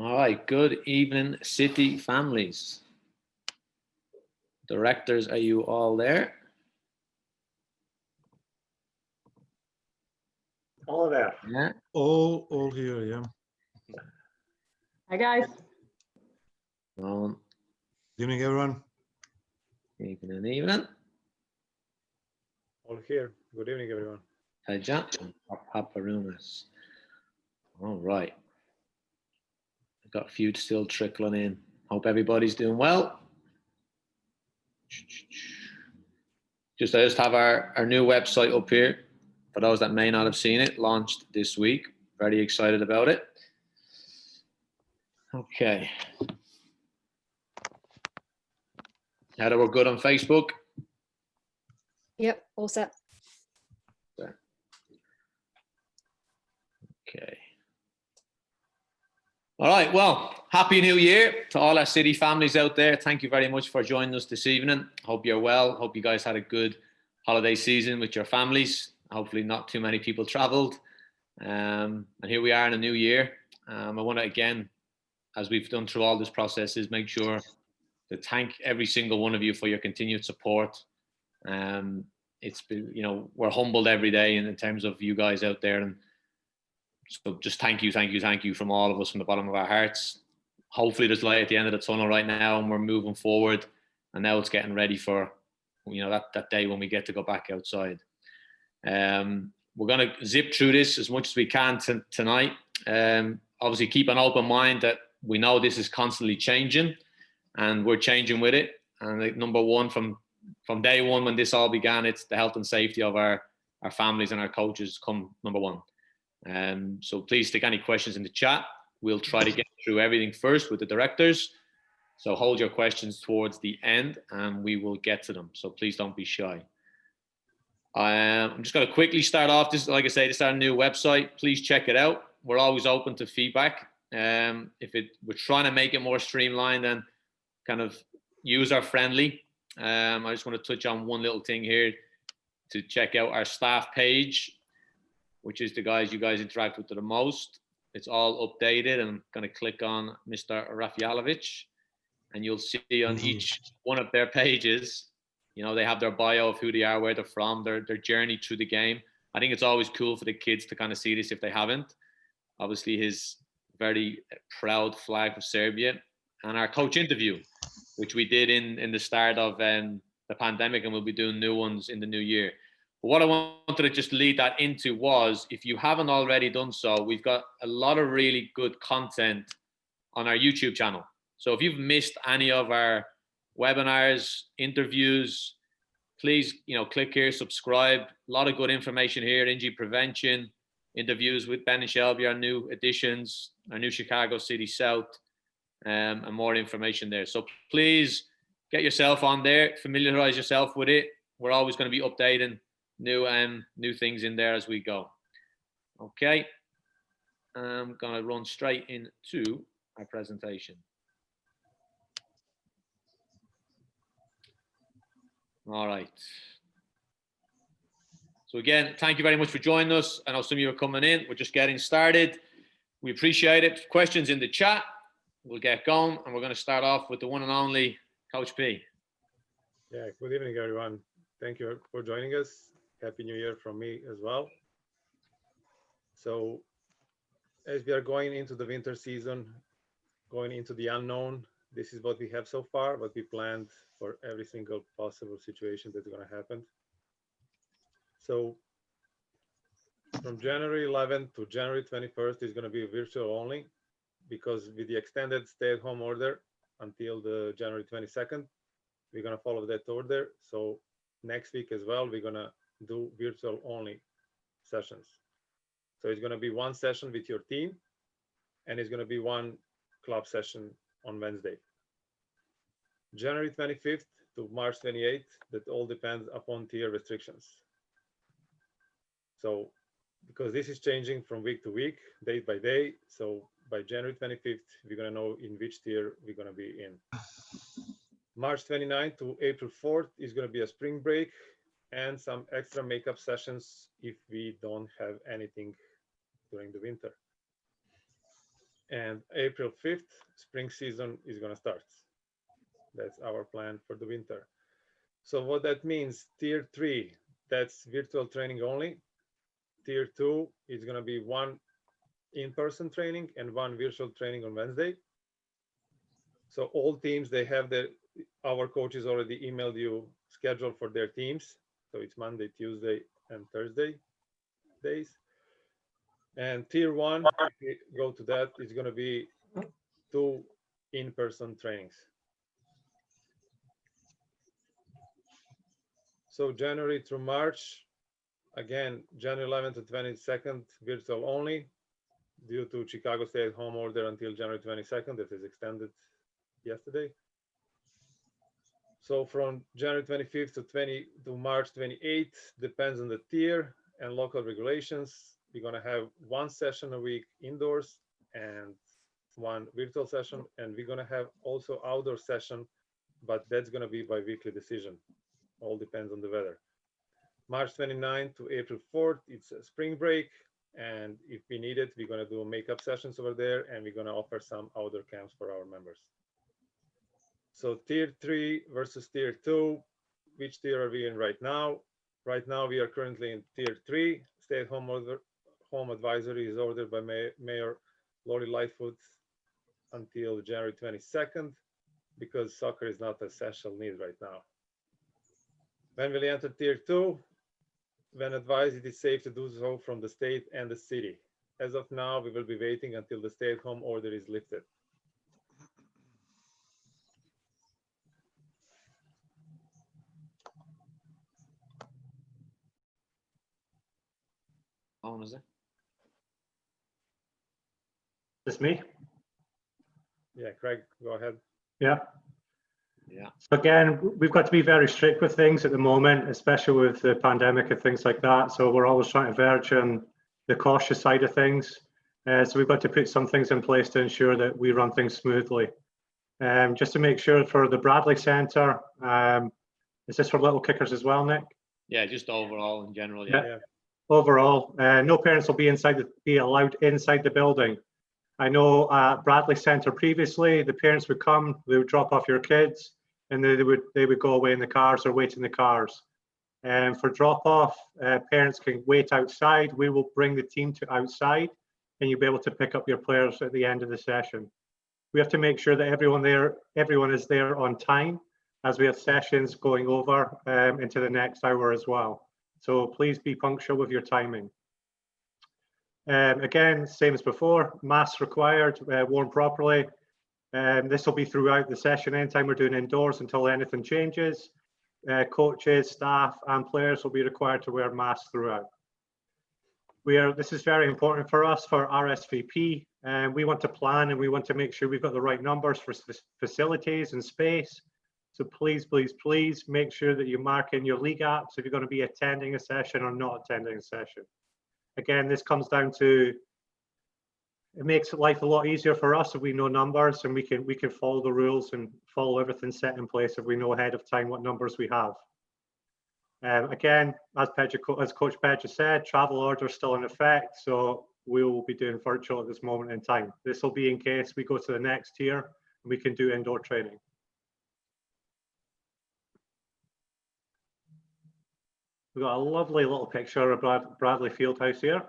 All right, good evening, city families. Directors, are you all there? All there. Yeah. All here, yeah. Hi, guys. Good Evening, everyone. evening. All here. Good evening, everyone. Hi, John. Paparunas. All right. I've got a few still trickling in. Hope everybody's doing well. I just have our new website up here. For those that may not have seen it, launched this week. Very excited about it. Okay. Heather, we're good on Facebook. Yep, all set. Okay. All right. Well, happy New Year to all our city families out there. Thank you very much for joining us this evening. Hope you're well. Hope you guys had a good holiday season with your families. Hopefully not too many people traveled. And here we are in a new year. I want to, again, as we've done through all this process, is make sure to thank every single one of you for your continued support. It's been, we're humbled every day in terms of you guys out there. And so just thank you from all of us from the bottom of our hearts. Hopefully there's light at the end of the tunnel right now and we're moving forward. And now it's getting ready for, that day when we get to go back outside. We're going to zip through this as much as we can tonight. Obviously keep an open mind that we know this is constantly changing and we're changing with it. And number one, from day one when this all began, it's the health and safety of our families and our coaches come number one. So please stick any questions in the chat. We'll try to get through everything first with the directors. So hold your questions towards the end and we will get to them. So please don't be shy. I'm just going to quickly start off. This, like I say, this is our new website. Please check it out. We're always open to feedback. We're trying to make it more streamlined and kind of user friendly. I just want to touch on one little thing here to check out our staff page, which is the guys you guys interact with the most. It's all updated, and I'm going to click on Mr. Rafjalovich, and you'll see on each one of their pages, they have their bio of who they are, where they're from, their journey through the game. I think it's always cool for the kids to kind of see this if they haven't. Obviously, his very proud flag for Serbia, and our coach interview, which we did in the start of the pandemic, and we'll be doing new ones in the new year. But what I wanted to just lead that into was, if you haven't already done so, we've got a lot of really good content on our YouTube channel. So if you've missed any of our webinars, interviews, please, click here, subscribe. A lot of good information here, injury prevention, interviews with Ben and Shelby, our new additions, our new Chicago City South, and more information there. So please get yourself on there, familiarize yourself with it. We're always going to be updating new things in there as we go. Okay, I'm going to run straight into our presentation. All right. So again, thank you very much for joining us. I know some of you are coming in. We're just getting started. We appreciate it. Questions in the chat. We'll get going, and we're going to start off with the one and only Coach P. Yeah, good evening, everyone. Thank you for joining us. Happy New Year from me as well. So as we are going into the winter season, going into the unknown, this is what we have so far, what we planned for every single possible situation that's going to happen. So from January 11th to January 21st is going to be virtual only, because with the extended stay-at-home order until the January 22nd, we're going to follow that order. So next week as well, we're going to do virtual only sessions. So it's going to be one session with your team, and it's going to be one club session on Wednesday. January 25th to March 28th, that all depends upon tier restrictions. So because this is changing from week to week, day by day, so by January 25th, we're going to know in which tier we're going to be in. March 29th to April 4th is going to be a spring break and some extra makeup sessions if we don't have anything during the winter. And April 5th, spring season is going to start. That's our plan for the winter. So what that means, tier 3, that's virtual training only. Tier 2 is going to be 1 in-person training and 1 virtual training on Wednesday. So all teams, they have our coaches already emailed you schedule for their teams. So it's Monday, Tuesday, and Thursday days. And tier 1, if we go to that, it's going to be 2 in-person trainings. So January through March, again, January 11th to 22nd, virtual only, due to Chicago stay-at-home order until January 22nd. That is extended yesterday. So from January 25th to March 28th, depends on the tier and local regulations. We're going to have 1 session a week indoors and 1 virtual session, and we're going to have also outdoor session, but that's going to be by weekly decision. All depends on the weather. March 29th to April 4th, it's a spring break. And if we need it, we're going to do makeup sessions over there, and we're going to offer some outdoor camps for our members. So tier 3 versus tier 2, which tier are we in right now? Right now, we are currently in tier 3. Stay-at-home home advisory is ordered by Mayor Lori Lightfoot until January 22nd, because soccer is not an essential need right now. When will we enter tier 2? When advised, it is safe to do so from the state and the city. As of now, we will be waiting until the stay-at-home order is lifted. On, is it? It's me. Yeah, Craig, go ahead. Yeah. Yeah. So again, we've got to be very strict with things at the moment, especially with the pandemic and things like that. So we're always trying to verge on the cautious side of things. So we've got to put some things in place to ensure that we run things smoothly. Just to make sure for the Bradley Centre, is this for little kickers as well, Nick? Yeah, just overall in general. Yeah. Yeah. Overall, no parents will be allowed inside the building. I know at Bradley Centre previously, the parents would come, they would drop off your kids, and they would go away in the cars or wait in the cars. And for drop off, parents can wait outside. We will bring the team to outside, and you'll be able to pick up your players at the end of the session. We have to make sure that everyone is there on time, as we have sessions going over into the next hour as well. So please be punctual with your timing. Again, same as before, masks required, worn properly. This will be throughout the session, anytime we're doing indoors until anything changes. Coaches, staff, and players will be required to wear masks throughout. This is very important for us for RSVP. We want to plan and we want to make sure we've got the right numbers for facilities and space. So please, please, please make sure that you mark in your league apps if you're going to be attending a session or not attending a session. Again, this comes down to, it makes life a lot easier for us if we know numbers, and we can follow the rules and follow everything set in place if we know ahead of time what numbers we have. Again, as Coach Pedja said, travel order is still in effect, so we will be doing virtual at this moment in time. This will be in case we go to the next tier and we can do indoor training. We've got a lovely little picture of Bradley Fieldhouse here.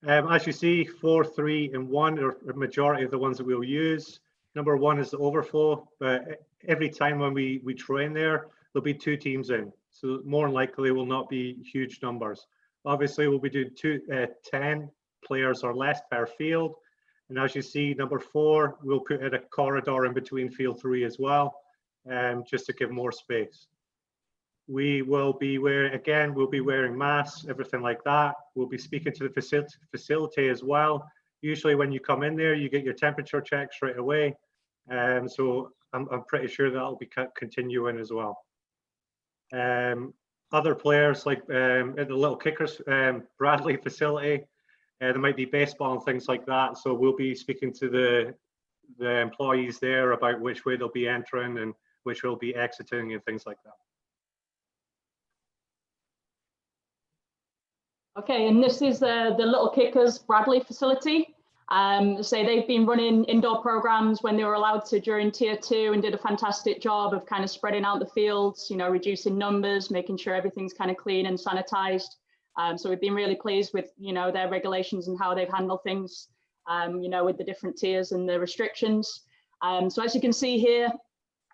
As you see, 4, 3, and 1 are the majority of the ones that we'll use. Number 1 is the overflow, but every time when we train there, there'll be 2 teams in. So more than likely will not be huge numbers. Obviously, we'll be doing 10 players or less per field. And as you see, number 4, we'll put in a corridor in between field 3 as well, just to give more space. We will be wearing masks, everything like that. We'll be speaking to the facility as well. Usually when you come in there, you get your temperature checked straight away. So I'm pretty sure that'll be continuing as well. Other players like at the Little Kickers Bradley facility, there might be baseball and things like that. So we'll be speaking to the employees there about which way they'll be entering and which will be exiting and things like that. Okay, and this is the Little Kickers Bradley facility. So they've been running indoor programs when they were allowed to during tier 2 and did a fantastic job of kind of spreading out the fields, you know, reducing numbers, making sure everything's kind of clean and sanitized. So we've been really pleased with, you know, their regulations and how they've handled things, you know, with the different tiers and the restrictions. So as you can see here,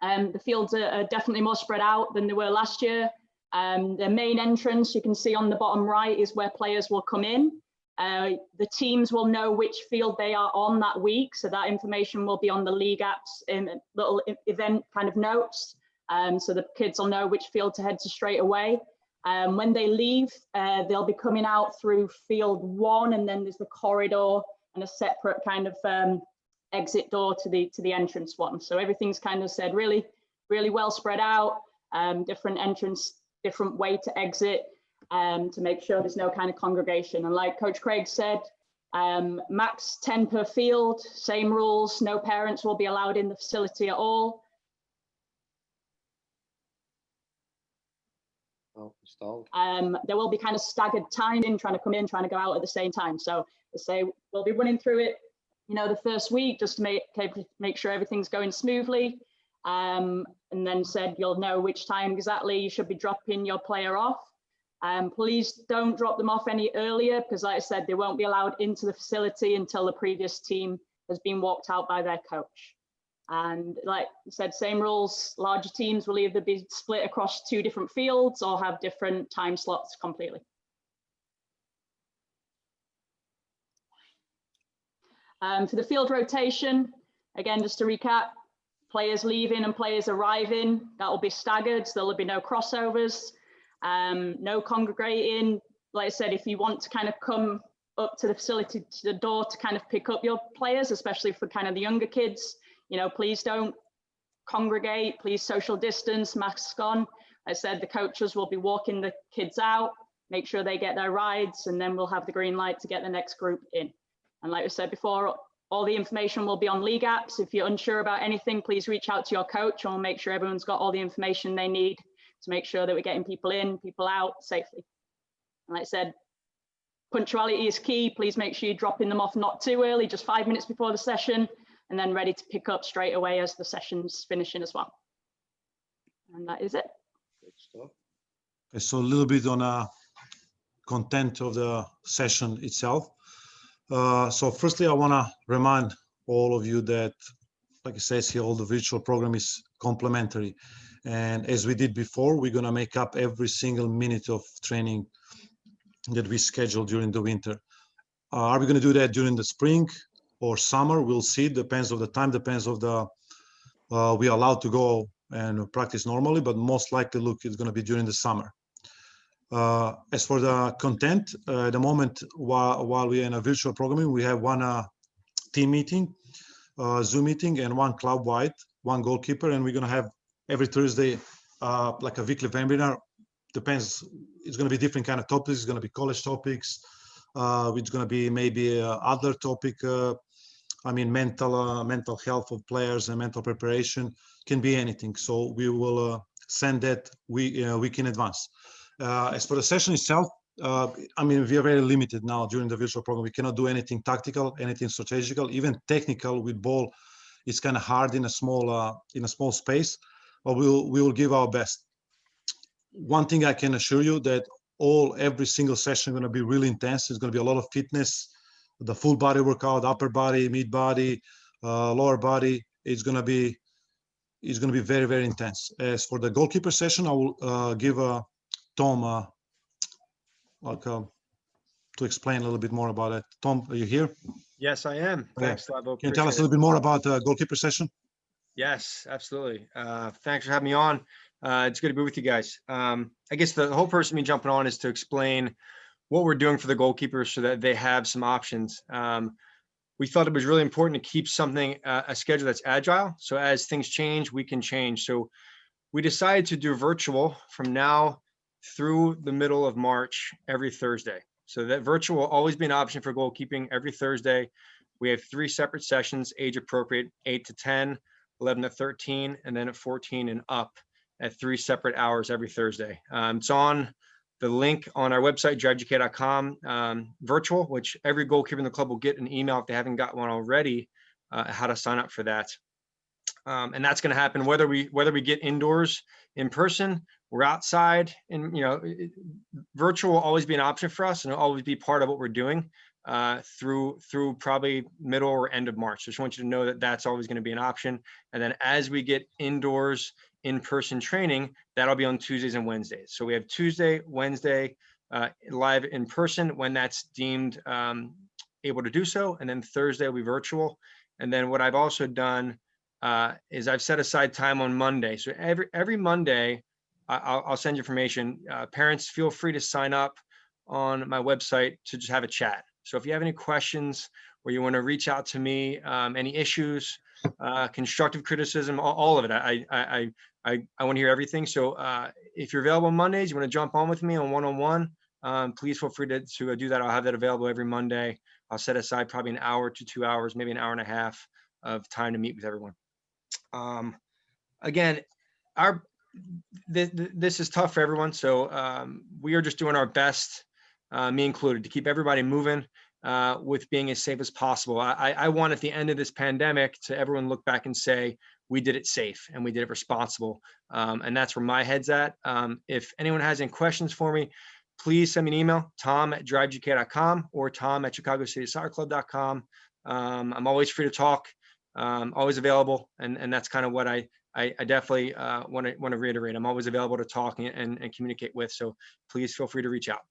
the fields are definitely more spread out than they were last year. The main entrance you can see on the bottom right is where players will come in. The teams will know which field they are on that week. So that information will be on the league apps in little event kind of notes. So the kids will know which field to head to straight away. When they leave, they'll be coming out through field 1, and then there's the corridor and a separate kind of exit door to the entrance one. So everything's kind of said really, really well spread out, different entrance, different way to exit, to make sure there's no kind of congregation. And like Coach Craig said, max 10 per field, same rules, no parents will be allowed in the facility at all. Oh, installed. There will be kind of staggered timing, trying to come in, trying to go out at the same time. So they say we'll be running through it, you know, the first week just to make sure everything's going smoothly. And then said you'll know which time exactly you should be dropping your player off. Please don't drop them off any earlier, because like I said, they won't be allowed into the facility until the previous team has been walked out by their coach. And like I said, same rules, larger teams will either be split across 2 different fields or have different time slots completely. For the field rotation, again, just to recap, players leaving and players arriving, that will be staggered, so there'll be no crossovers, no congregating. Like I said, if you want to kind of come up to the facility, to the door to kind of pick up your players, especially for kind of the younger kids, you know, please don't congregate, please social distance, masks on. I said the coaches will be walking the kids out, make sure they get their rides, and then we'll have the green light to get the next group in. And like I said before, all the information will be on league apps. If you're unsure about anything, please reach out to your coach, and we'll make sure everyone's got all the information they need to make sure that we're getting people in, people out safely. And like I said, punctuality is key. Please make sure you're dropping them off not too early, just 5 minutes before the session, and then ready to pick up straight away as the session's finishing as well. And that is it. Good stuff. Okay, so a little bit on content of the session itself. So firstly, I want to remind all of you that, like it says here, all the virtual program is complementary. And as we did before, we're going to make up every single minute of training that we schedule during the winter. Are we going to do that during the spring or summer? We'll see. Depends of the time, depends of the, we are allowed to go and practice normally, but most likely, look, it's going to be during the summer. As for the content, at the moment, while we're in a virtual programming, we have one team meeting, Zoom meeting, and one club-wide, one goalkeeper, and we're going to have every Thursday, like a weekly webinar. Depends, it's going to be different kind of topics. It's going to be college topics. It's going to be maybe other topic, I mean, mental health of players and mental preparation, can be anything. So we will send that week in advance. As for the session itself, I mean, we are very limited now during the virtual program. We cannot do anything tactical, anything strategical, even technical with ball. It's kind of hard in a small space, but we will give our best. One thing I can assure you that every single session is going to be really intense. It's going to be a lot of fitness, the full body workout, upper body, mid body, lower body. It's going to be very, very intense. As for the goalkeeper session, I will give Tom to explain a little bit more about it. Tom, are you here? Yes, I am. Thanks, Slavo. Can you tell us a little bit more about the goalkeeper session? Yes, absolutely. Thanks for having me on. It's good to be with you guys. I guess the whole purpose of me jumping on is to explain what we're doing for the goalkeepers so that they have some options. We thought it was really important to keep a schedule that's agile. So as things change, we can change. So we decided to do virtual from now through the middle of March every Thursday. So that virtual will always be an option for goalkeeping every Thursday. We have 3 separate sessions, age appropriate, 8 to 10, 11 to 13, and then at 14 and up at 3 separate hours every Thursday. It's on the link on our website, drivegk.com, virtual, which every goalkeeper in the club will get an email if they haven't got one already, how to sign up for that. And that's going to happen whether we get indoors in person, we're outside, and virtual will always be an option for us, and it'll always be part of what we're doing through probably middle or end of March. Just want you to know that that's always going to be an option. And then as we get indoors in-person training, that'll be on Tuesdays and Wednesdays. So we have Tuesday, Wednesday live in person when that's deemed able to do so, and then Thursday will be virtual. And then what I've also done is I've set aside time on Monday. So every Monday, I'll send you information. Parents, feel free to sign up on my website to just have a chat. So if you have any questions or you want to reach out to me, any issues, constructive criticism, all of it, I want to hear everything. So if you're available on Mondays, you want to jump on with me on one-on-one, please feel free to do that. I'll have that available every Monday. I'll set aside probably an hour to 2 hours, maybe an hour and a half of time to meet with everyone. Again, this is tough for everyone. So we are just doing our best, me included, to keep everybody moving with being as safe as possible. I want at the end of this pandemic to everyone look back and say, we did it safe and we did it responsible. And that's where my head's at. If anyone has any questions for me, please send me an email, tom@drivegk.com or tom@chicagocitysoccerclub.com. I'm always free to talk, always available. And that's kind of what I definitely want to reiterate. I'm always available to talk and communicate with. So please feel free to reach out.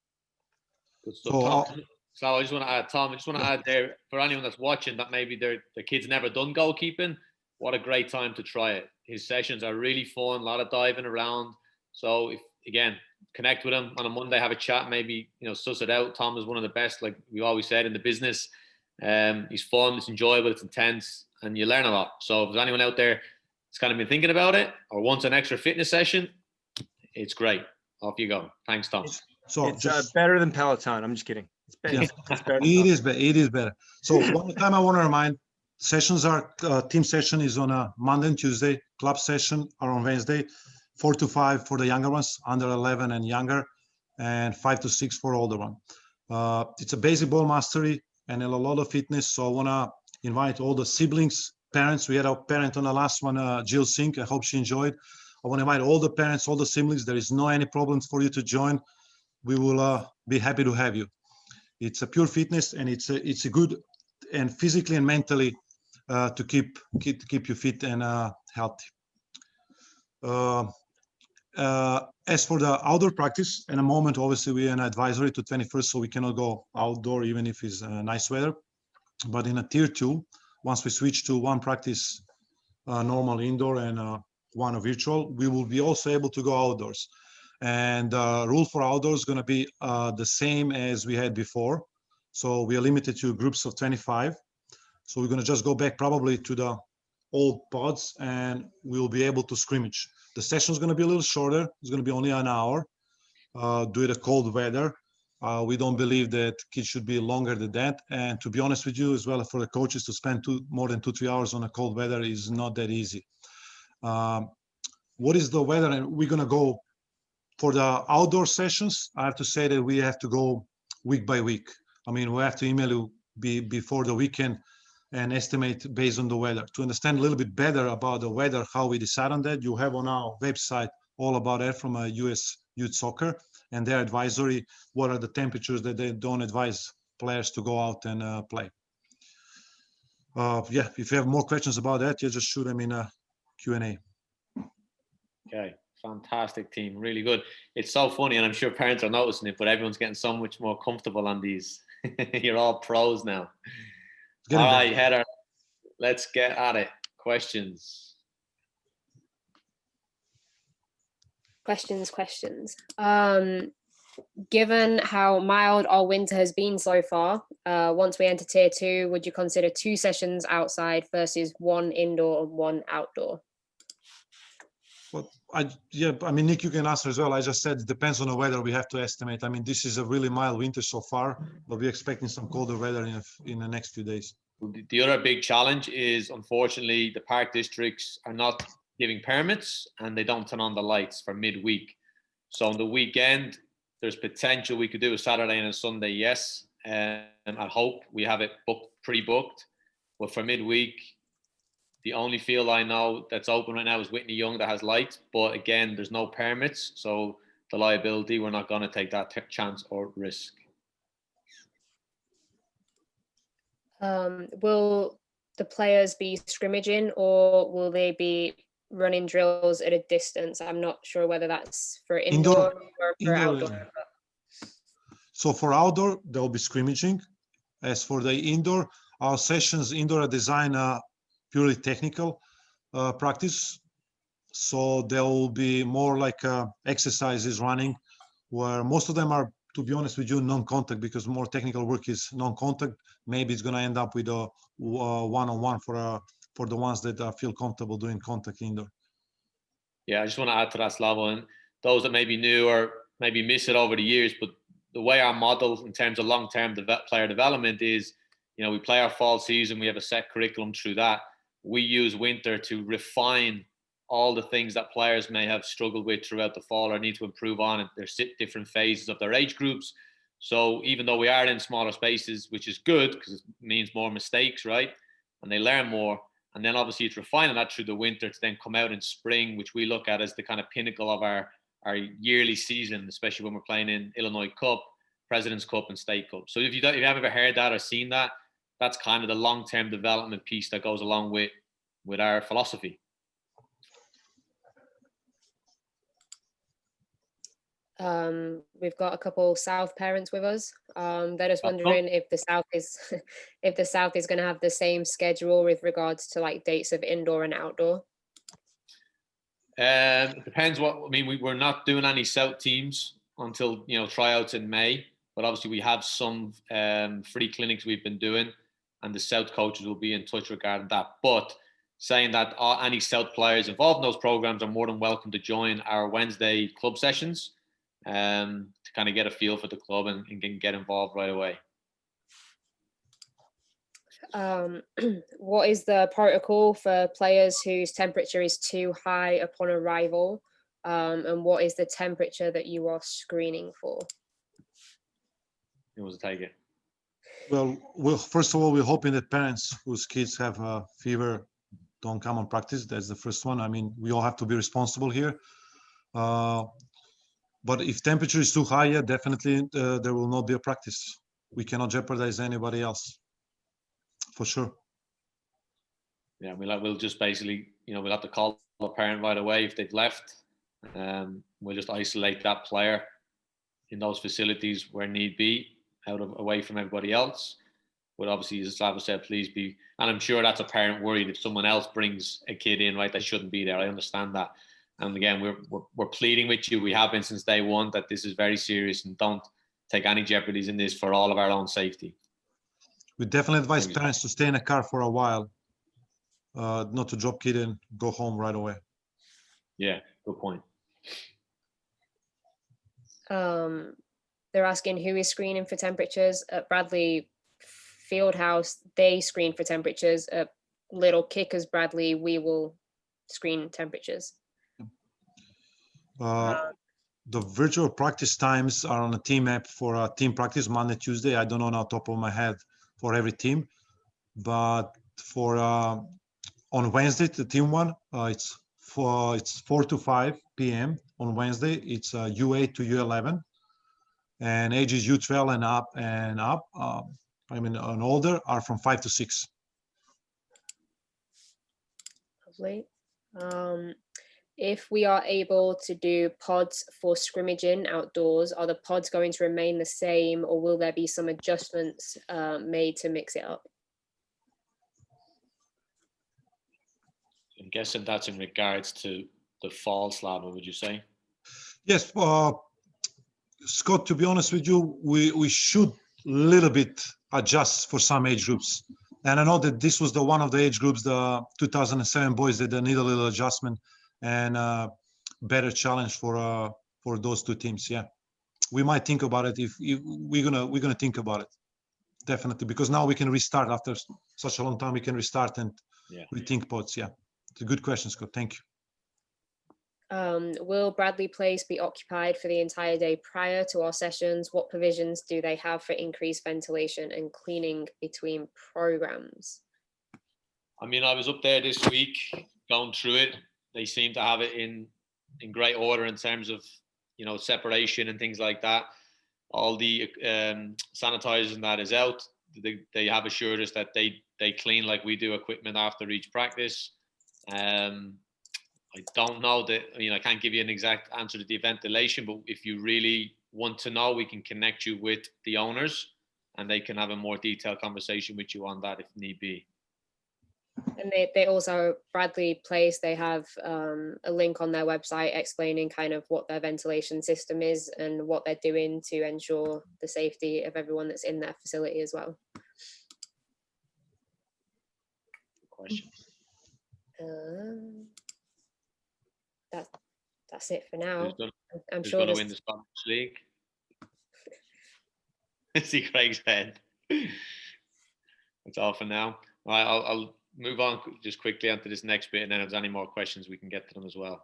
Good stuff. So I just want to add, Tom, I just want to add there, for anyone that's watching that maybe their kid's never done goalkeeping, what a great time to try it. His sessions are really fun, a lot of diving around. So if, again, connect with him on a Monday, have a chat, maybe, suss it out. Tom is one of the best, like we always said, in the business. He's fun, it's enjoyable, it's intense, and you learn a lot. So if there's anyone out there that's kind of been thinking about it or wants an extra fitness session, it's great. Off you go. Thanks, Tom. So it's better than Peloton. I'm just kidding. It's better. Yeah, it's better it is better. So one more time I want to remind, sessions are, team session is on a Monday and Tuesday, club session are on Wednesday, 4 to 5 for the younger ones, under 11 and younger, and 5 to 6 for older one. It's a basic ball mastery and a lot of fitness. So I want to invite all the siblings, parents. We had our parent on the last one, Jill Sink. I hope she enjoyed. I want to invite all the parents, all the siblings. There is no any problems for you to join. We will be happy to have you. It's a pure fitness, and it's a good and physically and mentally to keep you fit and healthy. As for the outdoor practice, in a moment, obviously we are an advisory to 21st, so we cannot go outdoor even if it's nice weather. But in a tier 2, once we switch to one practice normal indoor and one virtual, we will be also able to go outdoors. And the rule for outdoors is going to be the same as we had before. So we are limited to groups of 25. So we're going to just go back probably to the old pods, and we'll be able to scrimmage. The session is going to be a little shorter. It's going to be only an hour due to the cold weather. We don't believe that kids should be longer than that. And to be honest with you, as well, for the coaches to spend more than 2-3 hours on a cold weather is not that easy. What is the weather? And we're going to go for the outdoor sessions. I have to say that we have to go week by week. I mean, we have to email you before the weekend and estimate based on the weather. To understand a little bit better about the weather, how we decide on that, you have on our website all about that from US Youth Soccer and their advisory, what are the temperatures that they don't advise players to go out and play. Yeah, if you have more questions about that, you just shoot them in a Q&A. Okay, fantastic team, really good. It's so funny, and I'm sure parents are noticing it, but everyone's getting so much more comfortable on these. You're all pros now. All right, Heather, let's get at it. Questions. Questions. Given how mild our winter has been so far, once we enter tier 2, would you consider 2 sessions outside versus 1 indoor and 1 outdoor? Well, yeah, I mean, Nick, you can answer as well. I just said it depends on the weather. We have to estimate. I mean, this is a really mild winter so far, but we're expecting some colder weather in the next few days. The other big challenge is, unfortunately, the park districts are not giving permits and they don't turn on the lights for midweek. So on the weekend, there's potential we could do a Saturday and a Sunday, yes. I hope we have it pre-booked. But for midweek, the only field I know that's open right now is Whitney Young that has lights. But again, there's no permits. So the liability, we're not going to take that chance or risk. Will the players be scrimmaging, or will they be running drills at a distance? I'm not sure whether that's for indoor or for outdoor. So for outdoor, there'll be scrimmaging. As for the indoor, our sessions indoor are designed purely technical practice. So there will be more like exercises running, where most of them are, to be honest with you, non-contact, because more technical work is non-contact. Maybe it's going to end up with a one-on-one for the ones that feel comfortable doing contact indoor. Yeah, I just want to add to that, Slavo, and those that may be new or maybe miss it over the years, but the way our model in terms of long-term player development is, we play our fall season, we have a set curriculum through that. We use winter to refine all the things that players may have struggled with throughout the fall or need to improve on, and there's different phases of their age groups. So even though we are in smaller spaces, which is good because it means more mistakes, right? And they learn more. And then obviously it's refining that through the winter to then come out in spring, which we look at as the kind of pinnacle of our yearly season, especially when we're playing in Illinois Cup, President's Cup, and State Cup. So if you haven't ever heard that or seen that, that's kind of the long-term development piece that goes along with our philosophy. We've got a couple South parents with us. They're just wondering if the South is going to have the same schedule with regards to like dates of indoor and outdoor. It depends we're not doing any South teams until tryouts in May, but obviously we have some free clinics we've been doing, and the South coaches will be in touch regarding that. But saying that any South players involved in those programs are more than welcome to join our Wednesday club sessions to kind of get a feel for the club and get involved right away. What is the protocol for players whose temperature is too high upon arrival? And what is the temperature that you are screening for? Who wants to take it? Well, first of all, we're hoping that parents whose kids have a fever don't come on practice. That's the first one. I mean, we all have to be responsible here. But if temperature is too high, yeah, definitely there will not be a practice. We cannot jeopardize anybody else, for sure. Yeah, we'll just basically, we'll have to call the parent right away if they've left. We'll just isolate that player in those facilities where need be, away from everybody else. But obviously, as Slavo said, please be, and I'm sure that's a parent worried if someone else brings a kid in, right, that shouldn't be there. I understand that. And again, we're pleading with you. We have been since day one that this is very serious and don't take any jeopardies in this for all of our own safety. We definitely advise parents to stay in a car for a while, not to drop kid and go home right away. Yeah, good point. They're asking who is screening for temperatures. At Bradley Fieldhouse, they screen for temperatures. At Little Kickers Bradley, we will screen temperatures. The virtual practice times are on a team app for team practice, Monday, Tuesday. I don't know on top of my head for every team, but for on Wednesday, the team one, it's 4 to 5 p.m. on Wednesday. It's U8 to U11, and ages U12 and up. And older are from 5 to 6. Lovely. If we are able to do pods for scrimmaging outdoors, are the pods going to remain the same, or will there be some adjustments made to mix it up? I'm guessing that's in regards to the fall, Slavo, would you say? Yes, Scott, to be honest with you, we should a little bit adjust for some age groups. And I know that this was one of the age groups, the 2007 boys, that need a little adjustment and better challenge for those two teams. Yeah, we might think about it. If we're gonna think about it, definitely, because now we can restart after such a long time. We can restart and rethink pods. Yeah, it's a good question, Scott. Thank Will Bradley Place be occupied for the entire day prior to our sessions? What provisions do they have for increased ventilation and cleaning between programs? I mean, I was up there this week going through it. They seem to have it in great order in terms of, you know, separation and things like that. All the sanitizers and that is out. They have assured us that they clean like we do equipment after each practice. I don't know that, you know, I can't give you an exact answer to the ventilation, but if you really want to know, we can connect you with the owners and they can have a more detailed conversation with you on that if need be. And they also, Bradley Place, they have a link on their website explaining kind of what their ventilation system is and what they're doing to ensure the safety of everyone that's in their facility as well. Questions? That's it for now. I'm Who's sure going to win the Scottish League? See Craig's head. That's all for now. All right, I'll move on just quickly onto this next bit, and then if there's any more questions, we can get to them as well.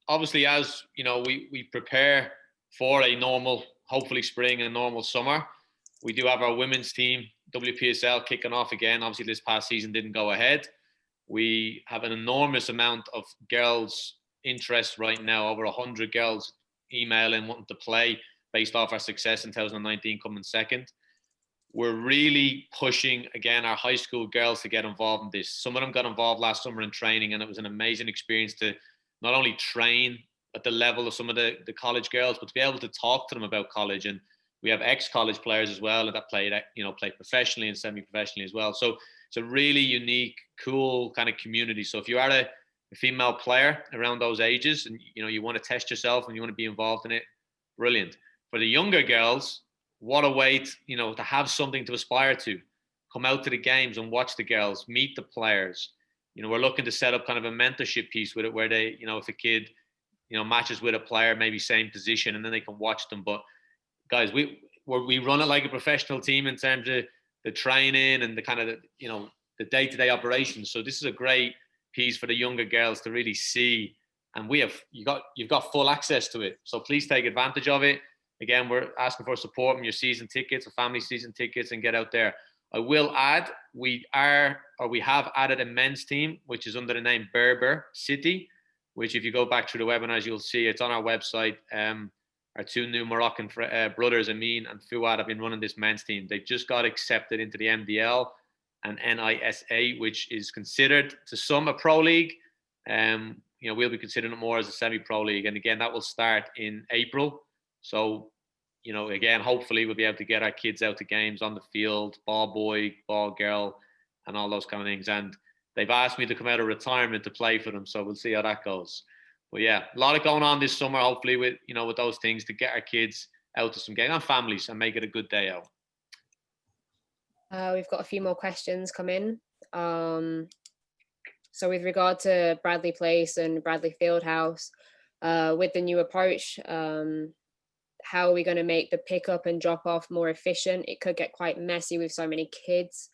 Obviously, as you know, we prepare for a normal, hopefully spring and normal summer. We do have our women's team, Wpsl, kicking off again. Obviously, this past season didn't go ahead. We have an enormous amount of girls' interest right now, over 100 girls emailing, wanting to play based off our success in 2019 coming second. We're really pushing, again, our high school girls to get involved in this. Some of them got involved last summer in training, and it was an amazing experience to not only train at the level of some of the college girls, but to be able to talk to them about college. And we have ex-college players as well that play professionally and semi-professionally as well. So it's a really unique, cool kind of community. So if you are a female player around those ages and you want to test yourself and you want to be involved in it, brilliant. For the younger girls, what a way to have something to aspire to. Come out to the games and watch the girls, meet the players. We're looking to set up kind of a mentorship piece with it where they, if a kid, matches with a player, maybe same position, and then they can watch them. But guys, we run it like a professional team in terms of the training and the kind of the day-to-day operations. So this is a great piece for the younger girls to really see, and you've got full access to it. So please take advantage of it. Again, we're asking for support from your season tickets or family season tickets and get out there. I will add, we have added a men's team, which is under the name Berber City, which if you go back through the webinars, you'll see it's on our website. Our two new Moroccan brothers, Amin and Fouad, have been running this men's team. They just got accepted into the MDL and NISA, which is considered to some a pro league. We'll be considering it more as a semi-pro league. And again, that will start in April. So, again, hopefully we'll be able to get our kids out to games on the field, ball boy, ball girl, and all those kind of things. And they've asked me to come out of retirement to play for them. So we'll see how that goes. But yeah, a lot of going on this summer, hopefully with those things to get our kids out to some games and families and make it a good day out. We've got a few more questions come in. So with regard to Bradley Place and Bradley Fieldhouse, with the new approach, how are we going to make the pickup and drop off more efficient? It could get quite messy with so many kids.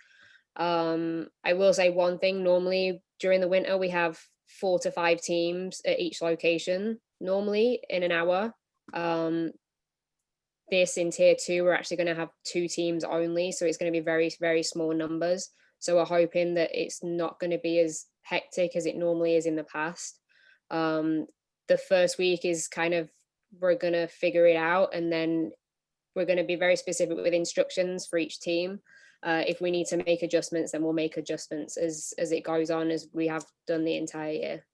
I will say one thing, normally during the winter, we have 4 to 5 teams at each location, normally in an hour. This in tier 2, we're actually going to have 2 teams only. So it's going to be very, very small numbers. So we're hoping that it's not going to be as hectic as it normally is in the past. The first week is kind of, we're going to figure it out, and then we're going to be very specific with instructions for each team. If we need to make adjustments, then we'll make adjustments as it goes on, as we have done the entire year.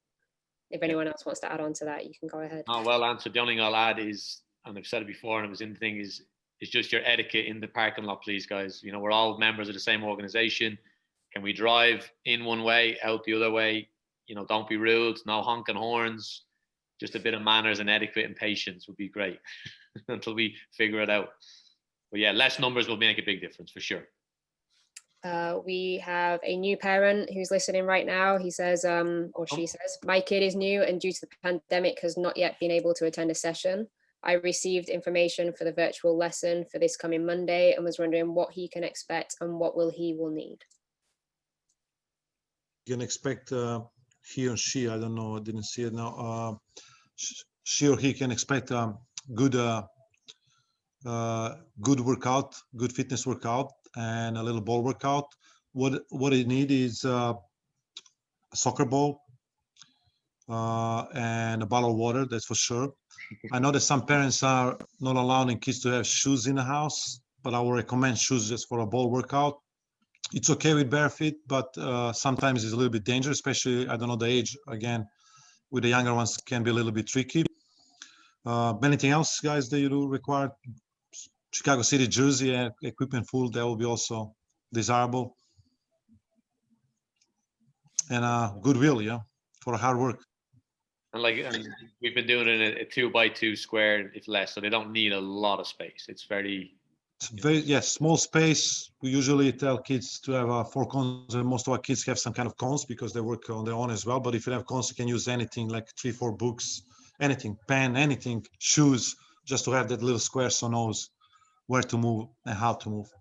If anyone else wants to add on to that, you can go ahead. Oh, well answered. The only thing I'll add is, and I've said it before and it was in the thing, is just your etiquette in the parking lot, please, guys. We're all members of the same organization. Can we drive in one way, out the other way? Don't be rude, no honking horns. Just a bit of manners and etiquette and patience would be great until we figure it out. But yeah, less numbers will make a big difference for sure. We have a new parent who's listening right now. He says, she says, my kid is new and due to the pandemic has not yet been able to attend a session. I received information for the virtual lesson for this coming Monday and was wondering what he can expect and what he will need. You can expect he or she, I don't know, I didn't see it now, she or he can expect a good good workout, good fitness workout, and a little ball workout. What it need is a soccer ball and a bottle of water, that's for sure. I know that some parents are not allowing kids to have shoes in the house, but I would recommend shoes just for a ball workout. It's okay with bare feet, but sometimes it's a little bit dangerous, especially, I don't know the age, again, with the younger ones can be a little bit tricky. Anything else, guys, that you require? Chicago City jersey and equipment full, that will be also desirable. And goodwill, yeah, for hard work. And we've been doing it in a 2x2 square, if less, so they don't need a lot of space. It's very Small space. We usually tell kids to have 4 cones, and most of our kids have some kind of cones because they work on their own as well. But if you have cones, you can use anything like 3-4 books, anything, pen, anything, shoes, just to have that little square so knows where to move and how to move.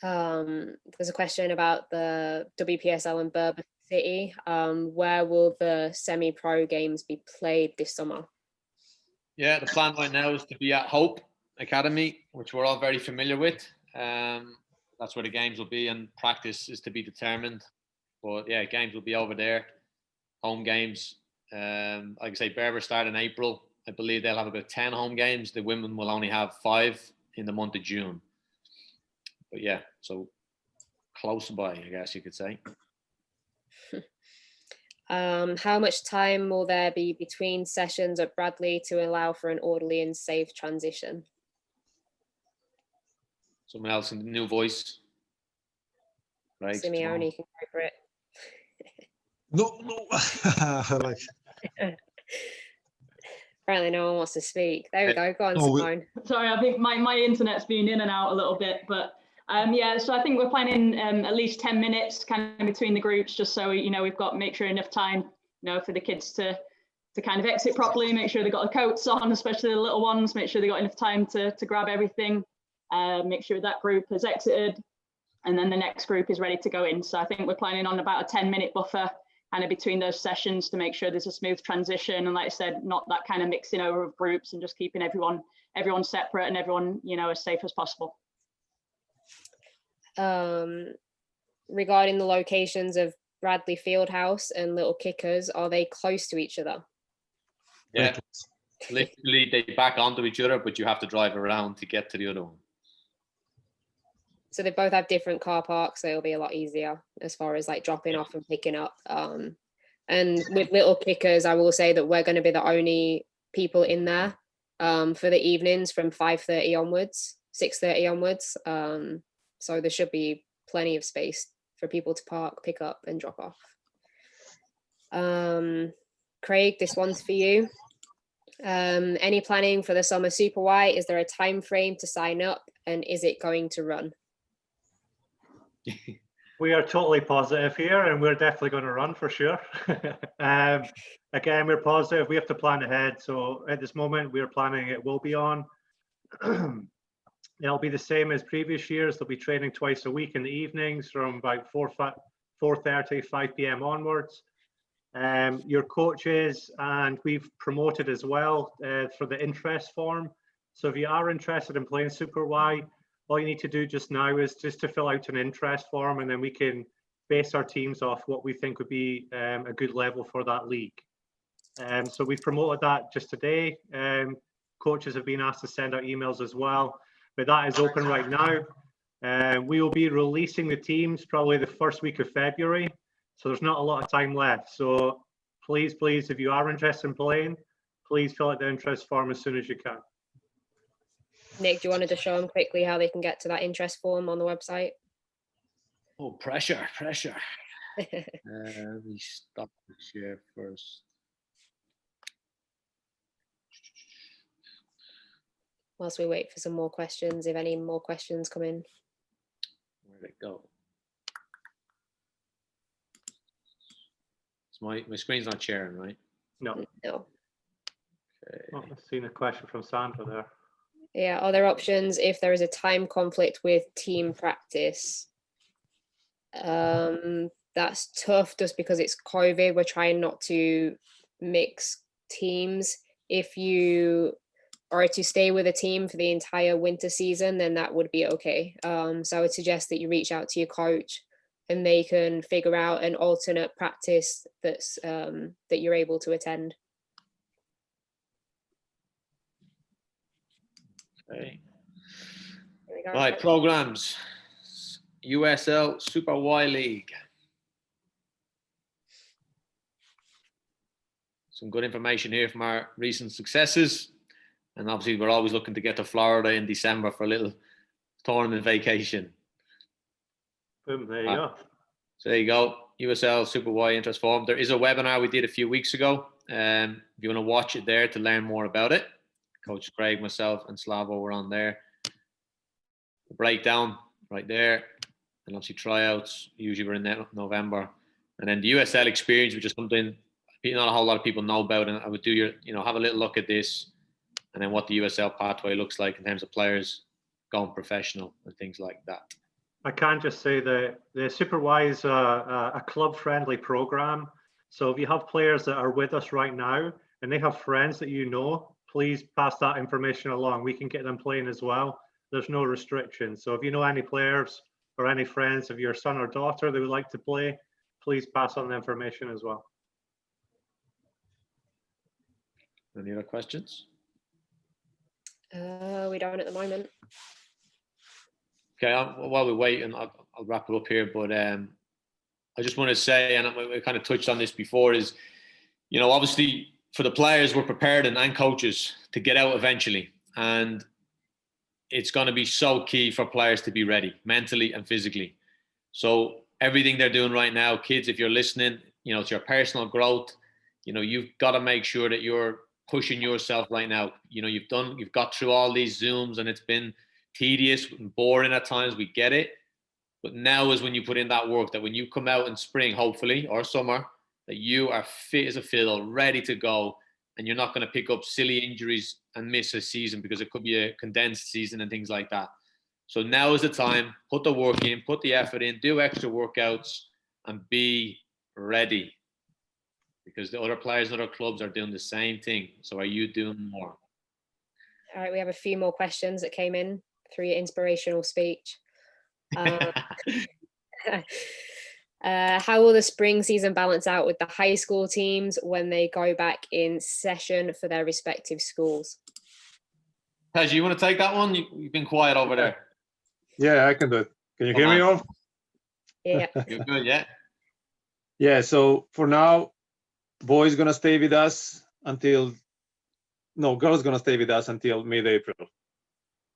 There's a question about the WPSL in Berber City. Where will the semi-pro games be played this summer? Yeah, the plan right now is to be at Hope Academy, which we're all very familiar with. That's where the games will be, and practice is to be determined. But yeah, games will be over there. Home games, like I say, Berber start in April. I believe they'll have about 10 home games. The women will only have 5 in the month of June. But yeah, so close by, I guess you could say. How much time will there be between sessions at Bradley to allow for an orderly and safe transition? Someone else in the new voice. Right. Simeone can go for it. No. Like, apparently no one wants to speak. There we go. Go on, Simone. Sorry, I think my internet's been in and out a little bit, but yeah, so I think we're planning at least 10 minutes kind of between the groups, just so we've got make sure enough time, for the kids to kind of exit properly, make sure they got the coats on, especially the little ones, make sure they got enough time to grab everything, make sure that group has exited, and then the next group is ready to go in. So I think we're planning on about a 10-minute buffer kind of between those sessions to make sure there's a smooth transition, and like I said, not that kind of mixing over of groups, and just keeping everyone separate and everyone as safe as possible. Regarding the locations of Bradley Fieldhouse and Little Kickers, are they close to each other? Yeah, literally they back onto each other, but you have to drive around to get to the other one. So they both have different car parks, so it'll be a lot easier as far as like dropping off and picking up. And with Little Kickers, I will say that we're going to be the only people in there for the evenings from 5:30 onwards, 6:30 onwards. So there should be plenty of space for people to park, pick up and drop off. Craig, this one's for you. Any planning for the summer Super Y? Is there a time frame to sign up, and is it going to run? We are totally positive here, and we're definitely going to run for sure. Again, we're positive. We have to plan ahead. So at this moment, we're planning it will be on. It'll be the same as previous years. They'll be training twice a week in the evenings from about 4:30, 5 p.m. onwards. Your coaches, and we've promoted as well for the interest form. So if you are interested in playing Super Y, all you need to do just now is just to fill out an interest form, and then we can base our teams off what we think would be a good level for that league. So we've promoted that just today. Coaches have been asked to send out emails as well, but that is open right now. We will be releasing the teams probably the first week of February. So there's not a lot of time left. So please, if you are interested in playing, please fill out the interest form as soon as you can. Nick, do you want to show them quickly how they can get to that interest form on the website? Oh, pressure. Let me stop the share first. Whilst we wait for some more questions, if any more questions come in. Where'd it go? My screen's not sharing, right? No. No. Okay. Oh, I've seen a question from Sandra there. Yeah, other options if there is a time conflict with team practice. There that's tough just because it's COVID. We're trying not to mix teams. If you are to stay with a team for the entire winter season, then that would be okay. So I would suggest that you reach out to your coach and they can figure out an alternate practice that's that you're able to attend. Okay. There we go. Right, programs. USL Super Y League. Some good information here from our recent successes. And obviously we're always looking to get to Florida in December for a little tournament vacation. Boom, there you go. So there you go. USL Super Y Interest Forum. There is a webinar we did a few weeks ago. If you want to watch it there to learn more about it, Coach Craig, myself, and Slavo were on there. The breakdown right there. And obviously tryouts. Usually we're in November. And then the USL experience, which is something not a whole lot of people know about. And I would do have a little look at this and then what the USL pathway looks like in terms of players going professional and things like that. I can just say that the Super Y is a club-friendly program. So if you have players that are with us right now and they have friends that you know, please pass that information along. We can get them playing as well. There's no restrictions. So if you know any players or any friends of your son or daughter that would like to play, please pass on the information as well. Any other questions? We don't at the moment. Okay, while we wait, and I'll wrap it up here, but I just want to say, and we kind of touched on this before, is, obviously for the players, we're prepared and coaches to get out eventually. And it's going to be so key for players to be ready mentally and physically. So everything they're doing right now, kids, if you're listening, it's your personal growth. You've got to make sure that you're pushing yourself right now. You've got through all these Zooms and it's been tedious and boring at times. We get it. But now is when you put in that work, that when you come out in spring, hopefully, or summer, that you are fit as a fiddle, ready to go. And you're not going to pick up silly injuries and miss a season because it could be a condensed season and things like that. So now is the time. Put the work in, put the effort in, do extra workouts and be ready. Because the other players and other clubs are doing the same thing. So are you doing more? All right, we have a few more questions that came in through your inspirational speech. How will the spring season balance out with the high school teams when they go back in session for their respective schools? Taj, you want to take that one? You've been quiet over there. Yeah, I can do it. Can you hear me all? Yeah. You're good, yeah? Yeah, so for now, boys gonna stay with us until, no, girls gonna stay with us until mid-April.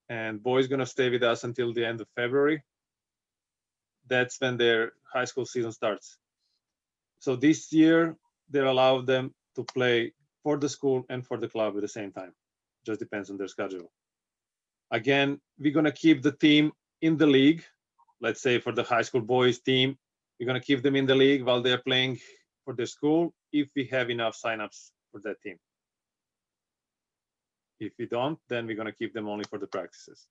And boys gonna stay with us until the end of February. That's when their high school season starts. So this year, they're allowed them to play for the school and for the club at the same time. Just depends on their schedule. Again, we're gonna keep the team in the league. Let's say for the high school boys team, we're gonna keep them in the league while they're playing for the school if we have enough signups for that team. If we don't, then we're gonna keep them only for the practices.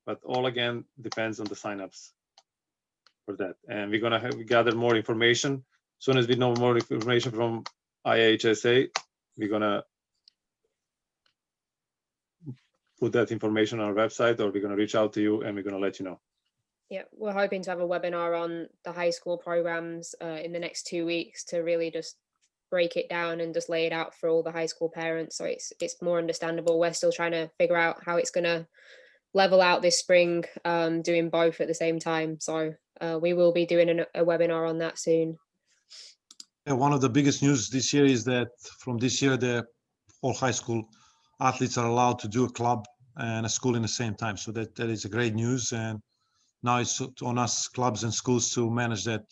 But all again depends on the signups for that. And we're gonna gather more information. As soon as we know more information from IHSA, we're gonna put that information on our website, or we're gonna reach out to you and we're gonna let you know. Yeah, we're hoping to have a webinar on the high school programs in the next 2 weeks to really just break it down and just lay it out for all the high school parents, so it's more understandable. We're still trying to figure out how it's going to level out this spring, doing both at the same time. So we will be doing a webinar on that soon. And one of the biggest news this year is that from this year, all high school athletes are allowed to do a club and a school in the same time. So that is a great news. And now it's on us, clubs and schools, to manage that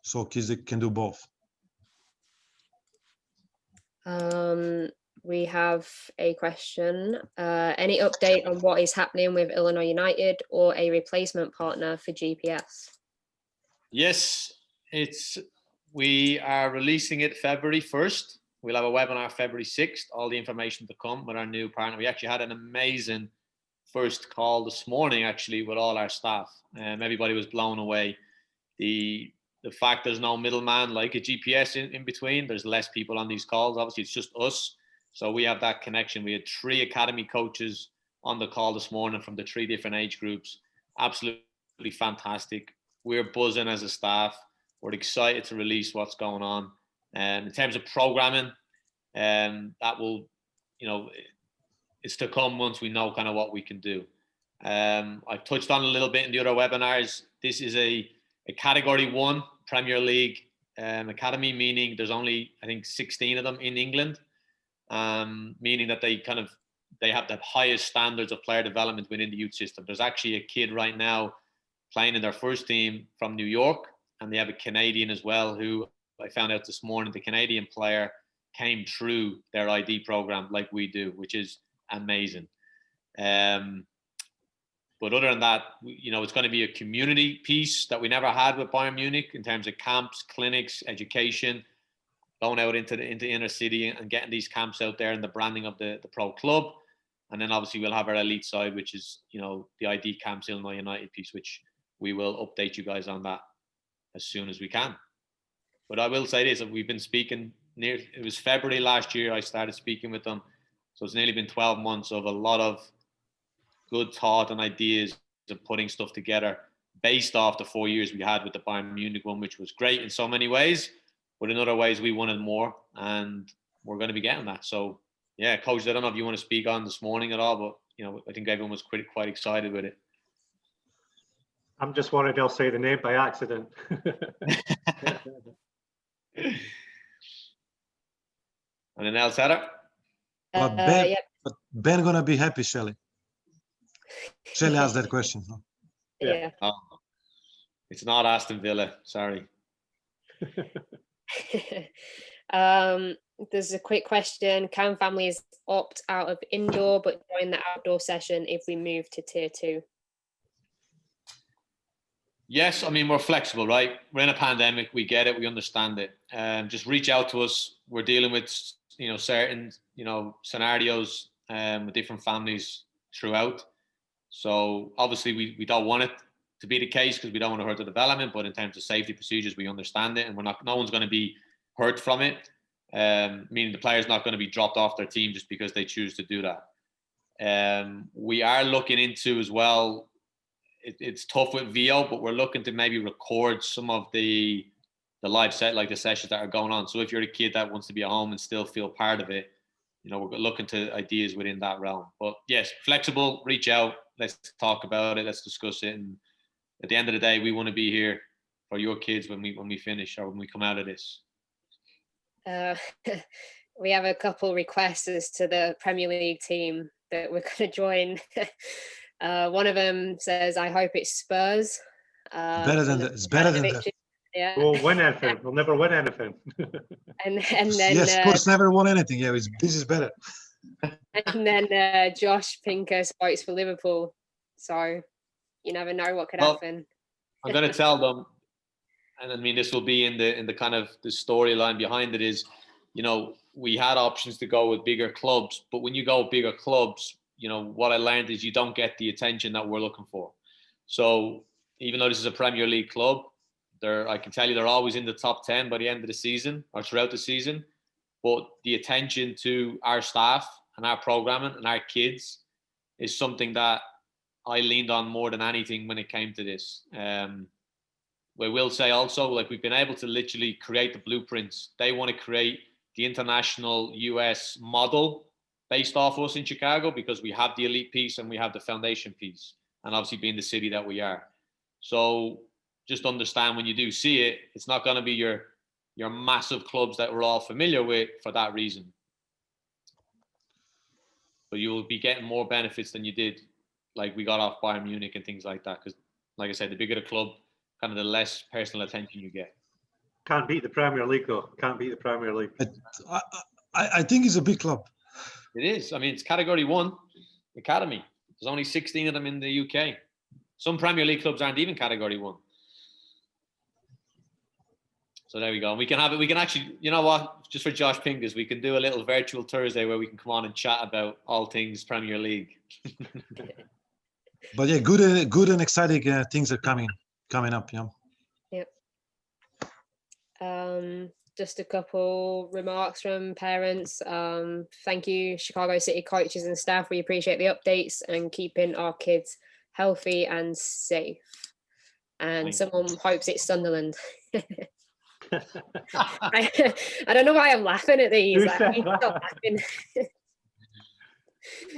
so kids can do both. We have a question. Any update on what is happening with Illinois United or a replacement partner for GPS? Yes, we are releasing it February 1st. We'll have a webinar February 6th. All the information to come with our new partner. We actually had an amazing first call this morning, actually, with all our staff. Everybody was blown away. The the fact there's no middleman like a GPS in between. There's less people on these calls. Obviously, it's just us. So we have that connection. We had 3 academy coaches on the call this morning from the 3 different age groups. Absolutely fantastic. We're buzzing as a staff. We're excited to release what's going on. In terms of programming, that will, it's to come once we know kind of what we can do. I've touched on a little bit in the other webinars. This is a Category 1 Premier League academy, meaning there's only, I think, 16 of them in England, meaning that they have the highest standards of player development within the youth system. There's actually a kid right now playing in their first team from New York, and they have a Canadian as well, who I found out this morning, the Canadian player came through their ID program like we do, which is amazing. But other than that, it's going to be a community piece that we never had with Bayern Munich in terms of camps, clinics, education, going out into inner city and getting these camps out there and the branding of the pro club. And then obviously we'll have our elite side, which is, the ID camps, Illinois United piece, which we will update you guys on that as soon as we can. But I will say this, we've been speaking it was February last year I started speaking with them. So it's nearly been 12 months of a lot of good thought and ideas of putting stuff together based off the 4 years we had with the Bayern Munich one, which was great in so many ways, but in other ways we wanted more, and we're going to be getting that. So yeah, Coach, I don't know if you want to speak on this morning at all, but I think everyone was quite excited with it. I'm just worried I'll say the name by accident. Anything else, Heather? But Ben gonna be happy, Shelley. Shelley asked that question. Huh? Yeah. Oh, it's not Aston Villa, sorry. There's a quick question. Can families opt out of indoor but join the outdoor session if we move to tier 2? Yes, I mean, we're flexible, right? We're in a pandemic. We get it. We understand it. Just reach out to us. We're dealing with, certain, scenarios with different families throughout. So obviously we don't want it to be the case because we don't want to hurt the development, but in terms of safety procedures, we understand it, and no one's going to be hurt from it. Meaning the player's not going to be dropped off their team just because they choose to do that. We are looking into as well, it's tough with VO, but we're looking to maybe record some of the live set, like the sessions that are going on. So if you're a kid that wants to be at home and still feel part of it, we're looking to ideas within that realm. But yes, flexible, reach out, let's talk about it, let's discuss it. And at the end of the day, we want to be here for your kids when we finish or when we come out of this. We have a couple requests as to the Premier League team that we're going to join. One of them says, I hope it's Spurs. Better than that. It's better than that. Yeah. We'll win anything. We'll never win anything. and then yes, Spurs never won anything. Yeah, this is better. And then Josh Pincus votes for Liverpool. So you never know what could happen. I'm going to tell them, and I mean, this will be in the kind of the storyline behind it is, we had options to go with bigger clubs, but when you go with bigger clubs, what I learned is you don't get the attention that we're looking for. So even though this is a Premier League club, I can tell you they're always in the top 10 by the end of the season or throughout the season. But the attention to our staff and our programming and our kids is something that I leaned on more than anything when it came to this. We will say also, we've been able to literally create the blueprints. They want to create the international US model based off us in Chicago because we have the elite piece and we have the foundation piece, and obviously being the city that we are. So just understand when you do see it, it's not going to be your massive clubs that we're all familiar with for that reason. But you will be getting more benefits than you did, like we got off Bayern Munich and things like that. Because, like I said, the bigger the club, kind of the less personal attention you get. Can't beat the Premier League, though. Can't beat the Premier League. I think it's a big club. It is. I mean, it's Category 1 academy. There's only 16 of them in the UK. Some Premier League clubs aren't even Category 1. So there we go. We can have it. We can actually, you know what? Just for Josh Pincus, we can do a little virtual Thursday where we can come on and chat about all things Premier League. But yeah, good and exciting things are coming up. Yeah. Yep. Just a couple remarks from parents. Thank you, Chicago City coaches and staff. We appreciate the updates and keeping our kids healthy and safe. And Thank someone hopes it's Sunderland. I don't know why I'm laughing at these. Who I said need to stop that? laughing.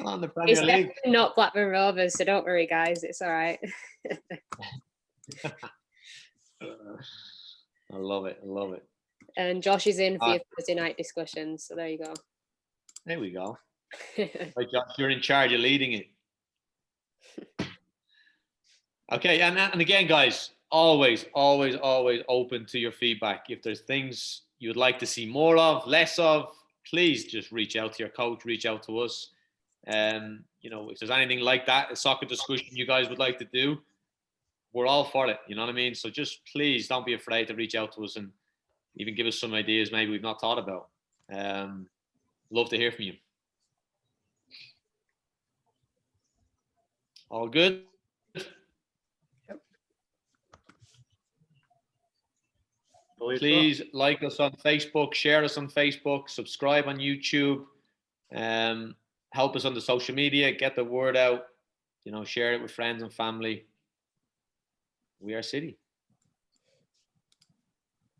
On the Premier It's League. definitely not Blackburn Rovers, so don't worry, guys. It's all right. I love it. I love it. And Josh is in for your Thursday night discussions. So there you go. There we go. Right, Josh, you're in charge of leading it. Okay, and again, guys, always open to your feedback. If there's things you would like to see more of, less of, please just reach out to your coach, reach out to us. You know, if there's anything like that, a soccer discussion you guys would like to do, we're all for it. You know what I mean? So just please don't be afraid to reach out to us and even give us some ideas maybe we've not thought about. Love to hear from you. All good? Please like us on Facebook, share us on Facebook, subscribe on YouTube, help us on the social media, get the word out, you know, share it with friends and family. We are City.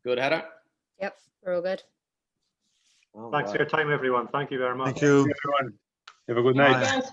Good, Heather? Yep, we're all good. Thanks for your time, everyone. Thank you very much. Thank you. Everyone, have a good Bye. night. Guys.